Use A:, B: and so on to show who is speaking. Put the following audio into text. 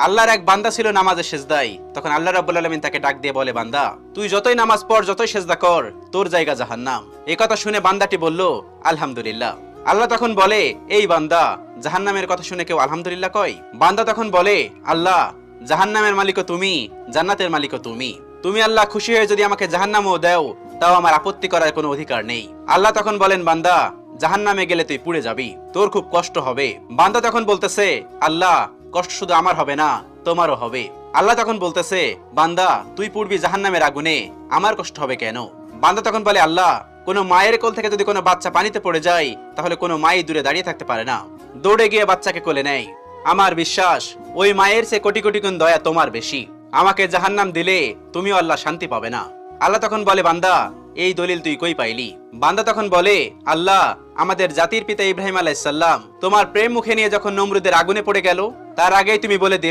A: আল্লাহর এক বান্দা ছিল নামাজে সেজদায়। তখন আল্লাহ রাব্বুল আলামিন তাকে ডাক দিয়ে বলে, বান্দা তুই যতই নামাজ পড়, যতই সেজদা কর, তোর জায়গা জাহান্নাম। এই কথা শুনে বান্দাটি বলল, আলহামদুলিল্লাহ। আল্লাহ তখন বলে, এই বান্দা, জাহান্নামের কথা শুনে কেউ আলহামদুলিল্লাহ কয়? বান্দা তখন বলে, আল্লাহ, জাহান্নামের মালিকও তুমি, জান্নাতের মালিকও তুমি। তুমি আল্লাহ খুশি হয়ে যদি আমাকে জাহান্নামও দাও, তাও আমার আপত্তি করার কোনো অধিকার নেই। আল্লাহ তখন বলেন, বান্দা, জাহান্নামে গেলে তুই পুড়ে যাবি, তোর খুব কষ্ট হবে। বান্দা তখন বলতেছে, আল্লাহ, কষ্ট শুধু আমার হবে না, তোমারও হবে। আল্লাহ তখন বলতেছে, বান্দা, তুই পুড়বি জাহান্নামের আগুনে, আমার কষ্ট হবে কেন? বান্দা তখন বলে, আল্লাহ, কোনো মায়ের কোল থেকে যদি কোনো বাচ্চা পানিতে পড়ে যায়, তাহলে কোনো মাই দূরে দাঁড়িয়ে থাকতে পারে না, দৌড়ে গিয়ে বাচ্চাকে কোলে নেয়। আমার বিশ্বাস ওই মায়ের চেয়ে কোটি কোটি গুণ দয়া তোমার বেশি। আমাকে জাহান্নাম দিলে তুমিও আল্লাহ শান্তি পাবে না। আল্লাহ তখন বলে, বান্দা, এই দলিল তুই কই পাইলি? বান্দা তখন বলে, আল্লাহ, আমাদের জাতির পিতা ইব্রাহিম আলাইহিস সালাম তোমার প্রেম মুখে নিয়ে যখন নমরুদের আগুনে পড়ে গেল, তার আগেই তুমি বলে দিলে